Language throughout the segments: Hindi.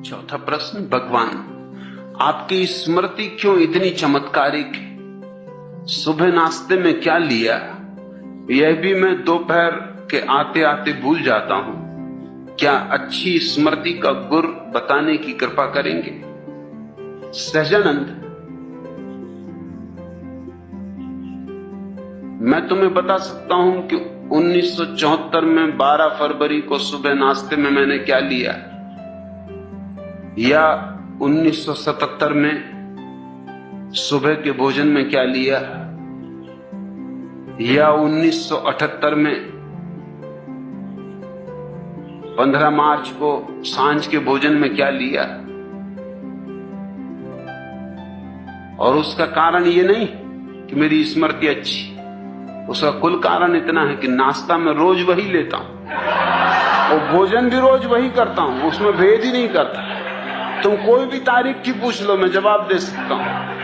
चौथा प्रश्न, भगवान आपकी स्मृति क्यों इतनी चमत्कारिक है? सुबह नाश्ते में क्या लिया, यह भी मैं दोपहर के आते आते भूल जाता हूं। क्या अच्छी स्मृति का गुर बताने की कृपा करेंगे? सहजानंद, मैं तुम्हें बता सकता हूं कि 1974 में 12 फरवरी को सुबह नाश्ते में मैंने क्या लिया, या 1977 में सुबह के भोजन में क्या लिया, या 1978 में 15 मार्च को सांझ के भोजन में क्या लिया। और उसका कारण ये नहीं कि मेरी स्मृति अच्छी, उसका कुल कारण इतना है कि नाश्ता मैं रोज वही लेता हूं और भोजन भी रोज वही करता हूं, उसमें भेद ही नहीं करता। तुम कोई भी तारीख की पूछ लो, मैं जवाब दे सकता हूं।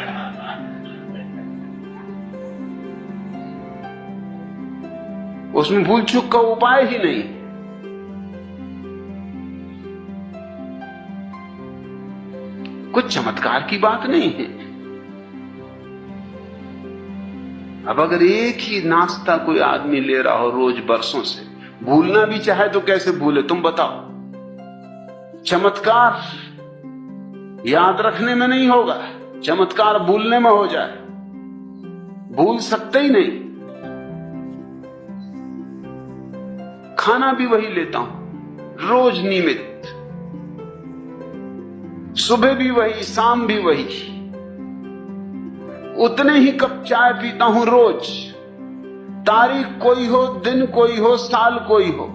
उसमें भूल चूक का उपाय ही नहीं। कुछ चमत्कार की बात नहीं है। अब अगर एक ही नाश्ता कोई आदमी ले रहा हो रोज बरसों से, भूलना भी चाहे तो कैसे भूले, तुम बताओ। चमत्कार याद रखने में नहीं होगा, चमत्कार भूलने में हो जाए। भूल सकते ही नहीं। खाना भी वही लेता हूं रोज नियमित, सुबह भी वही, शाम भी वही, उतने ही कप चाय पीता हूं रोज। तारीख कोई हो, दिन कोई हो, साल कोई हो।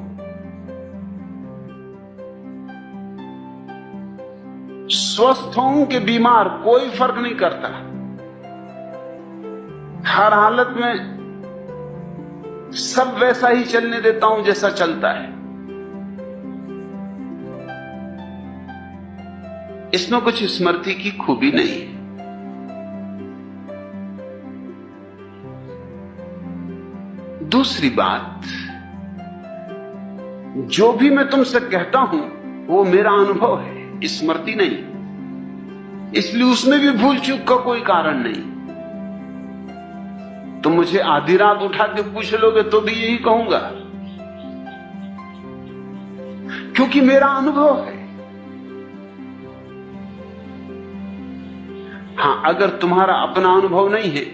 स्वस्थ हों कि बीमार, कोई फर्क नहीं करता। हर हालत में सब वैसा ही चलने देता हूं जैसा चलता है। इसमें कुछ स्मृति की खूबी नहीं है। दूसरी बात, जो भी मैं तुमसे कहता हूं वो मेरा अनुभव है, स्मृति नहीं, इसलिए उसमें भी भूल चूक का कोई कारण नहीं। तुम मुझे आधी रात उठा के पूछ लोगे तो भी यही कहूंगा, क्योंकि मेरा अनुभव है। हां, अगर तुम्हारा अपना अनुभव नहीं है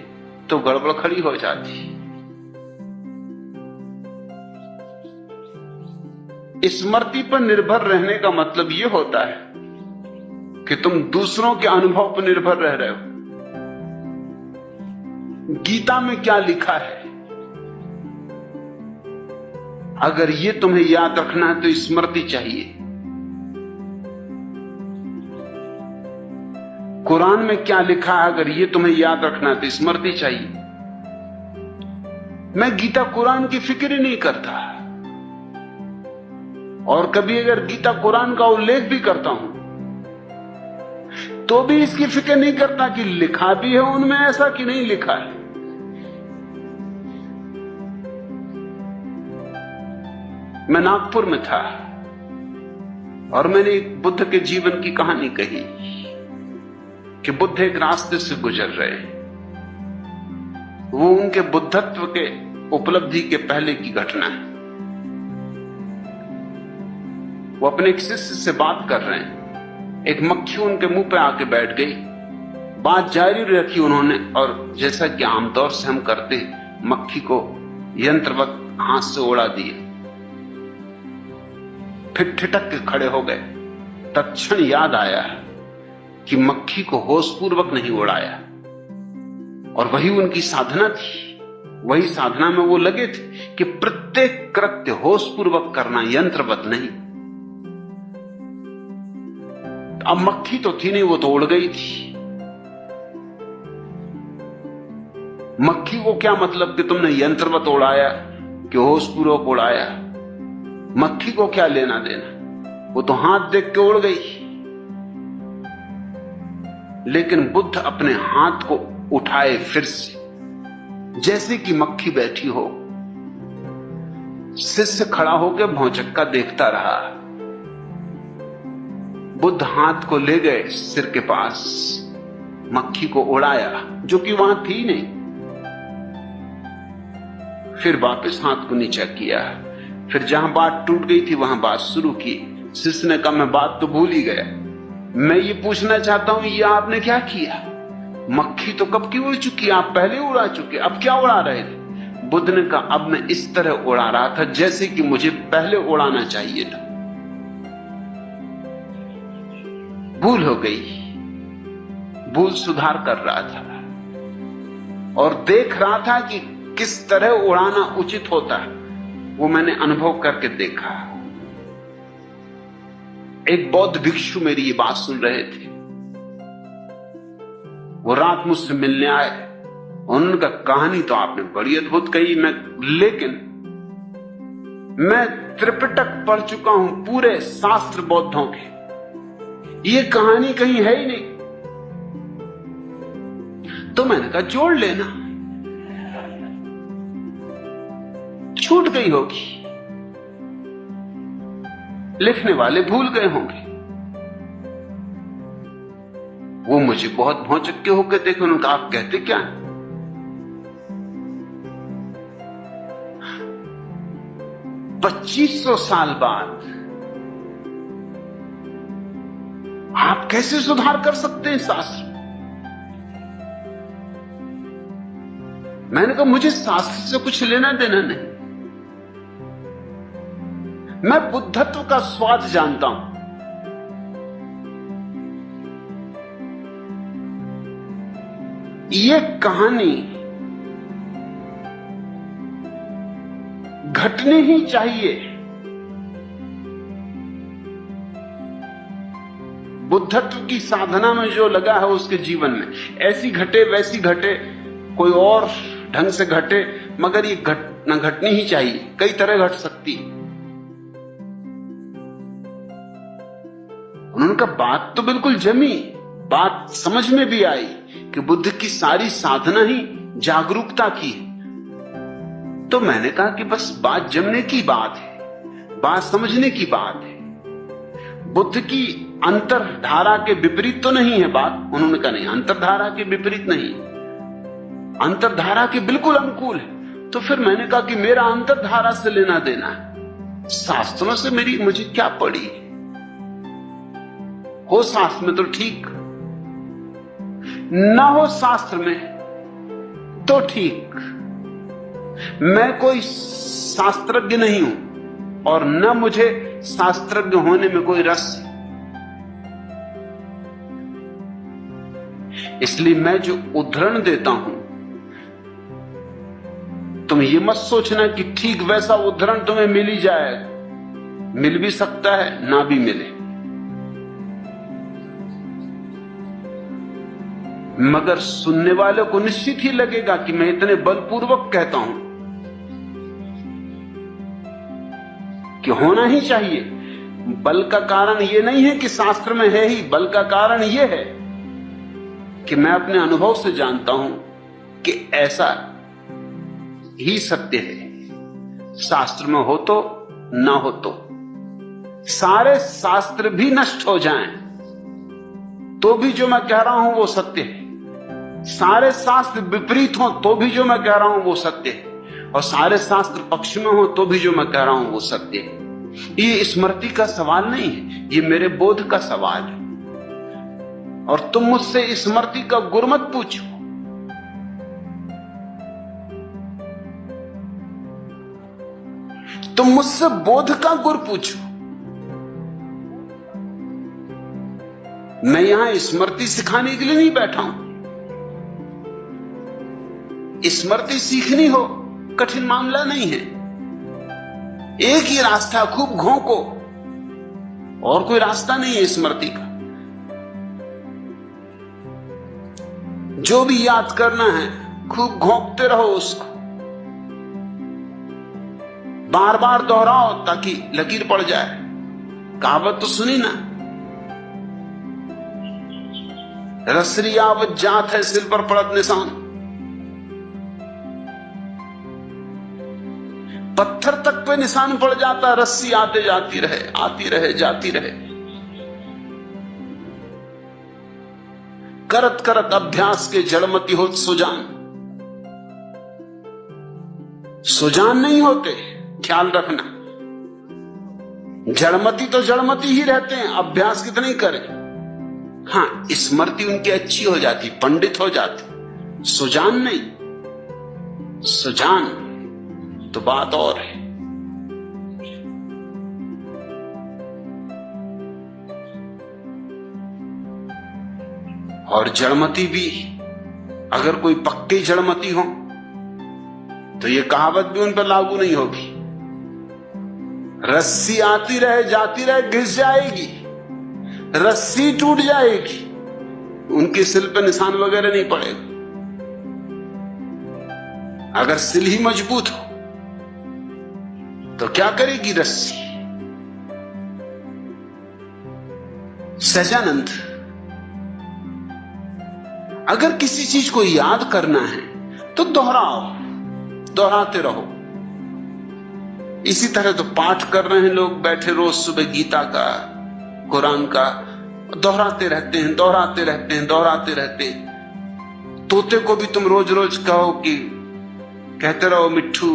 तो गड़बड़ खड़ी हो जाती। स्मृति पर निर्भर रहने का मतलब यह होता है कि तुम दूसरों के अनुभव पर निर्भर रह रहे हो। गीता में क्या लिखा है, अगर यह तुम्हें याद रखना है तो स्मृति चाहिए। कुरान में क्या लिखा है, अगर यह तुम्हें याद रखना है तो स्मृति चाहिए। मैं गीता कुरान की फिक्र ही नहीं करता, और कभी अगर गीता कुरान का उल्लेख भी करता हूं तो भी इसकी फिक्र नहीं करता कि लिखा भी है उनमें ऐसा कि नहीं लिखा है। मैं नागपुर में था और मैंने एक बुद्ध के जीवन की कहानी कही कि बुद्ध एक रास्ते से गुजर रहे, वो उनके बुद्धत्व के उपलब्धि के पहले की घटना है। वो अपने एक शिष्य से बात कर रहे हैं, एक मक्खी उनके मुंह पे आके बैठ गई। बात जारी रखी उन्होंने, और जैसा कि आमतौर से हम करते हैं, मक्खी को यंत्रवत हाथ से उड़ा दिया। फिर ठिठक के खड़े हो गए। तत्क्षण याद आया कि मक्खी को होशपूर्वक नहीं उड़ाया, और वही उनकी साधना थी। वही साधना में वो लगे थे कि प्रत्येक कृत्य होशपूर्वक करना, यंत्रवत नहीं। अब मक्खी तो थी नहीं, वो तो उड़ गई थी। मक्खी को क्या मतलब कि तुमने यंत्रवत उड़ाया कि होशपूर्वक उड़ाया, मक्खी को क्या लेना देना, वो तो हाथ देख के उड़ गई। लेकिन बुद्ध अपने हाथ को उठाए फिर से, जैसे कि मक्खी बैठी हो। शिष्य खड़ा होकर भौचक्का देखता रहा। बुद्ध हाथ को ले गए सिर के पास, मक्खी को उड़ाया जो कि वहां थी नहीं, फिर वापस हाथ को नीचा किया, फिर जहां बात टूट गई थी वहां बात शुरू की। शिष्य ने कहा मैं बात तो भूल ही गया, मैं ये पूछना चाहता हूं ये आपने क्या किया? मक्खी तो कब की उड़ चुकी, आप पहले उड़ा चुके, अब क्या उड़ा रहे थे? बुद्ध ने कहा अब मैं इस तरह उड़ा रहा था जैसे कि मुझे पहले उड़ाना चाहिए था, भूल हो गई, भूल सुधार कर रहा था और देख रहा था कि किस तरह उड़ाना उचित होता है, वो मैंने अनुभव करके देखा। एक बौद्ध भिक्षु मेरी ये बात सुन रहे थे, वो रात मुझसे मिलने आए, उनका कहानी तो आपने बड़ी अद्भुत कही, लेकिन मैं त्रिपिटक पढ़ चुका हूं, पूरे शास्त्र बौद्धों के, ये कहानी कहीं है ही नहीं। तो मैंने कहा जोड़ लेना, छूट गई होगी, लिखने वाले भूल गए होंगे। वो मुझे बहुत भौचक्के होकर देखे, उन्होंने कहा आप कहते क्या है? 2500 साल बाद आप कैसे सुधार कर सकते हैं शास्त्र? मैंने कहा मुझे शास्त्र से कुछ लेना देना नहीं, मैं बुद्धत्व का स्वाद जानता हूं। ये कहानी घटनी ही चाहिए। बुद्धत्व की साधना में जो लगा है उसके जीवन में ऐसी घटे वैसी घटे, कोई और ढंग से घटे, मगर ये घटनी ही चाहिए, कई तरह घट सकती। उन्होंने कहा बात तो बिल्कुल जमी, बात समझ में भी आई कि बुद्ध की सारी साधना ही जागरूकता की है। तो मैंने कहा कि बस बात जमने की बात है, बात समझने की बात है, बुद्ध की अंतरधारा के विपरीत तो नहीं है बात। उन्होंने कहा नहीं, अंतरधारा के विपरीत नहीं, अंतरधारा के बिल्कुल अनुकूल है। तो फिर मैंने कहा कि मेरा अंतरधारा से लेना देना है, शास्त्रों से मुझे क्या पड़ी? हो शास्त्र में तो ठीक, ना हो शास्त्र में तो ठीक। मैं कोई शास्त्रज्ञ नहीं हूं और न मुझे शास्त्रज्ञ होने में कोई रस है। इसलिए मैं जो उद्धरण देता हूं, तुम ये मत सोचना कि ठीक वैसा उद्धरण तुम्हें मिल ही जाएगा, मिल भी सकता है ना भी मिले, मगर सुनने वाले को निश्चित ही लगेगा कि मैं इतने बलपूर्वक कहता हूं कि होना ही चाहिए। बल का कारण यह नहीं है कि शास्त्र में है ही, बल का कारण यह है कि मैं अपने अनुभव से जानता हूं कि ऐसा ही सत्य है। शास्त्र में हो तो ना हो तो, सारे शास्त्र भी नष्ट हो जाएं तो भी जो मैं कह रहा हूं वो सत्य है, सारे शास्त्र विपरीत हो तो भी जो मैं कह रहा हूं वो सत्य है, और सारे शास्त्र पक्ष में हो तो भी जो मैं कह रहा हूं वो सत्य है। ये स्मृति का सवाल नहीं है, ये मेरे बोध का सवाल है। और तुम मुझसे स्मृति का गुर मत पूछो, तुम मुझसे बोध का गुर पूछो। मैं यहां स्मृति सिखाने के लिए नहीं बैठा हूं। स्मृति सीखनी हो कठिन मामला नहीं है, एक ही रास्ता, खूब घोंको, और कोई रास्ता नहीं है स्मृति का। जो भी याद करना है खूब घोंकते रहो उसको, बार बार दोहराओ ताकि लकीर पड़ जाए। कहावत तो सुनी ना, रसरी आवत जात है सिर पर पड़त निशान। पत्थर तक पे निशान पड़ जाता, रस्सी आते जाती रहे, आती रहे, जाती रहे। करत करत अभ्यास के जड़मती होत सुजान। सुजान नहीं होते, ख्याल रखना। जड़मती तो जड़मती ही रहते हैं, अभ्यास कितना ही करें। हाँ, स्मृति उनकी अच्छी हो जाती, पंडित हो जाती, सुजान नहीं। सुजान तो बात और है। और जड़मती भी, अगर कोई पक्के जड़मती हो तो ये कहावत भी उन पर लागू नहीं होगी। रस्सी आती रहे जाती रहे, घिस जाएगी, रस्सी टूट जाएगी, उनके सिल पे निशान वगैरह नहीं पड़ेगा। अगर सिल ही मजबूत हो तो क्या करेगी रस्सी। सहजानंद, अगर किसी चीज को याद करना है तो दोहराओ, दोहराते रहो। इसी तरह तो पाठ कर रहे हैं लोग बैठे रोज सुबह गीता का, कुरान का, दोहराते रहते हैं, दोहराते रहते हैं, दोहराते रहते हैं। तोते को भी तुम रोज रोज कहो कि कहते रहो मिट्ठू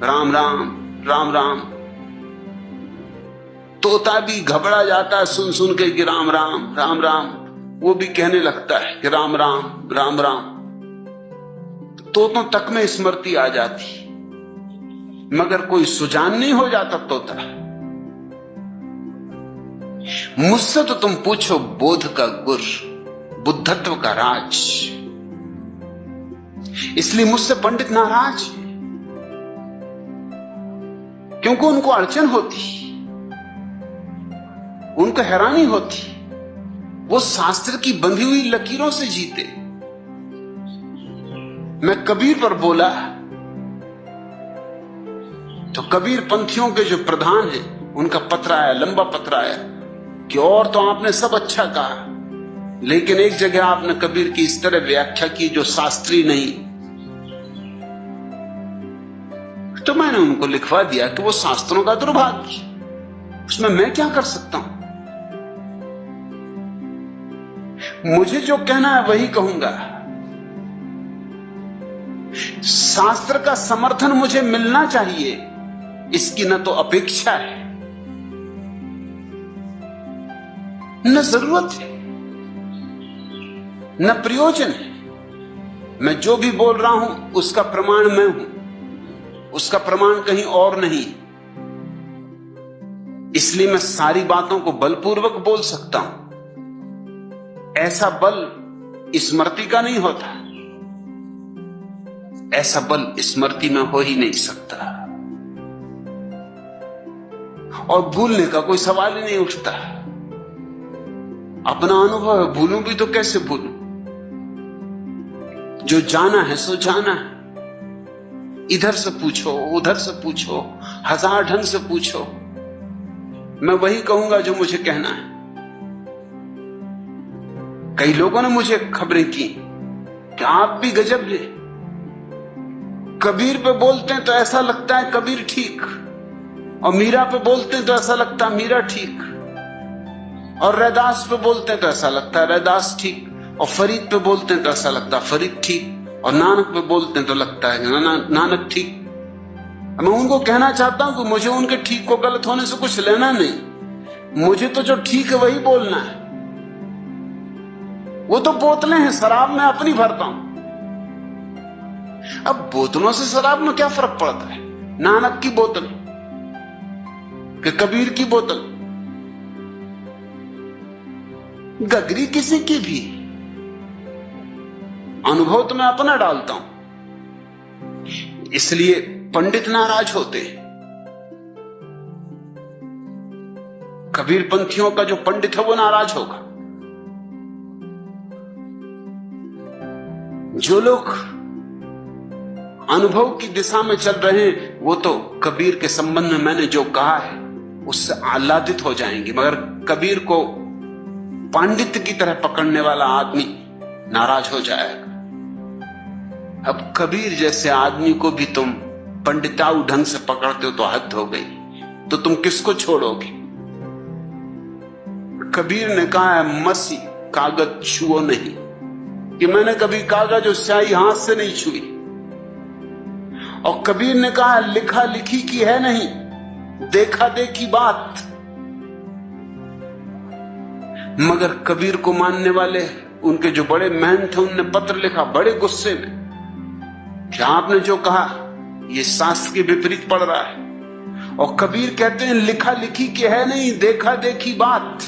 राम राम राम राम, तोता भी घबरा जाता है सुन सुन के कि राम राम राम राम, वो भी कहने लगता है कि राम राम राम राम। तोतों तक में स्मृति आ जाती, मगर कोई सुजान नहीं हो जाता तोता। मुझसे तो तुम पूछो बोध का गुर, बुद्धत्व का राज, इसलिए मुझसे पंडित नाराज, क्योंकि उनको अड़चन होती, उनको हैरानी होती। वो शास्त्र की बंधी हुई लकीरों से जीते। मैं कबीर पर बोला तो कबीर पंथियों के जो प्रधान हैं उनका पत्र आया, लंबा पत्र आया कि और तो आपने सब अच्छा कहा, लेकिन एक जगह आपने कबीर की इस तरह व्याख्या की जो शास्त्रीय नहीं। तो मैंने उनको लिखवा दिया कि वो शास्त्रों का दुर्भाग्य, उसमें मैं क्या कर सकता हूं। मुझे जो कहना है वही कहूंगा। शास्त्र का समर्थन मुझे मिलना चाहिए, इसकी न तो अपेक्षा है न जरूरत है न प्रयोजन है। मैं जो भी बोल रहा हूं उसका प्रमाण मैं हूं, उसका प्रमाण कहीं और नहीं। इसलिए मैं सारी बातों को बलपूर्वक बोल सकता हूं। ऐसा बल स्मृति का नहीं होता, ऐसा बल स्मृति में हो ही नहीं सकता, और भूलने का कोई सवाल ही नहीं उठता। अपना अनुभव है, भूलूं भी तो कैसे भूलूं। जो जाना है सो जाना है। इधर से पूछो, उधर से पूछो, हजार ढंग से पूछो, मैं वही कहूंगा जो मुझे कहना है। कई लोगों ने मुझे खबरें की कि आप भी गजब है, कबीर पे बोलते हैं तो ऐसा लगता है कबीर ठीक, और मीरा पे बोलते हैं तो ऐसा लगता है मीरा ठीक, और रैदास पे बोलते हैं तो ऐसा लगता है रैदास ठीक, और फरीद पे बोलते हैं तो ऐसा लगता है फरीद ठीक, और नानक पे बोलते हैं तो लगता है नानक ठीक। मैं उनको कहना चाहता हूं कि मुझे उनके ठीक को गलत होने से कुछ लेना नहीं, मुझे तो जो ठीक है वही बोलना है। वो तो बोतलें हैं, शराब मैं अपनी भरता हूं। अब बोतलों से शराब में क्या फर्क पड़ता है। नानक की बोतल कि कबीर की बोतल, गगरी किसी की भी, अनुभव तो मैं अपना डालता हूं। इसलिए पंडित नाराज होते। कबीर पंथियों का जो पंडित है वो नाराज होगा। जो लोग अनुभव की दिशा में चल रहे हैं वो तो कबीर के संबंध में मैंने जो कहा है उससे आह्लादित हो जाएंगे, मगर कबीर को पांडित्य की तरह पकड़ने वाला आदमी नाराज हो जाएगा। अब कबीर जैसे आदमी को भी तुम पंडिताऊ ढंग से पकड़ते हो तो हद हो गई, तो तुम किसको छोड़ोगे। कबीर ने कहा है मसी कागज छुओ नहीं, कि मैंने कभी कागज और स्याही हाथ से नहीं छुई। और कबीर ने कहा लिखा लिखी की है नहीं, देखा देखी बात। मगर कबीर को मानने वाले उनके जो बड़े महंत थे, उनने पत्र लिखा बड़े गुस्से में कि आपने जो कहा ये शास्त्र के विपरीत पड़ रहा है। और कबीर कहते हैं लिखा लिखी की है नहीं, देखा देखी बात।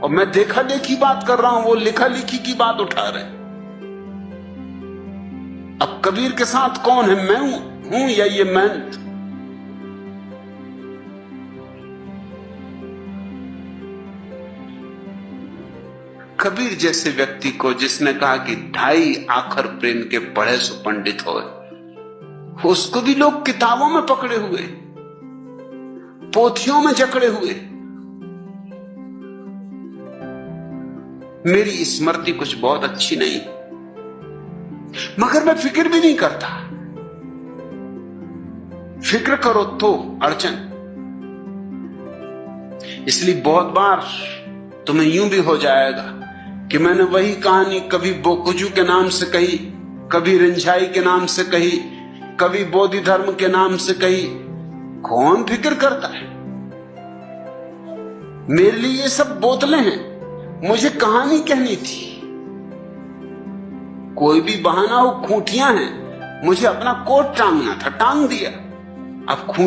और मैं देखा देखी बात कर रहा हूं, वो लिखा लिखी की बात उठा रहे। अब कबीर के साथ कौन है, मैं हूं या ये महंत? कबीर जैसे व्यक्ति को जिसने कहा कि 2.5 आखर प्रेम के पढ़े सो पंडित होए, उसको भी लोग किताबों में पकड़े हुए, पोथियों में जकड़े हुए। मेरी स्मृति कुछ बहुत अच्छी नहीं, मगर मैं फिक्र भी नहीं करता। फिक्र करो तो अड़चन। इसलिए बहुत बार तुम्हें यूं भी हो जाएगा कि मैंने वही कहानी कभी बोकुजू के नाम से कही, कभी रिंझाई के नाम से कही, कभी बोधि धर्म के नाम से कही। कौन फिक्र करता है? मेरे लिए ये सब बोतलें हैं, मुझे कहानी कहनी थी। कोई भी बहाना हो, खूंटियां हैं, मुझे अपना कोट टांगना था, टांग दिया। अब खूंटी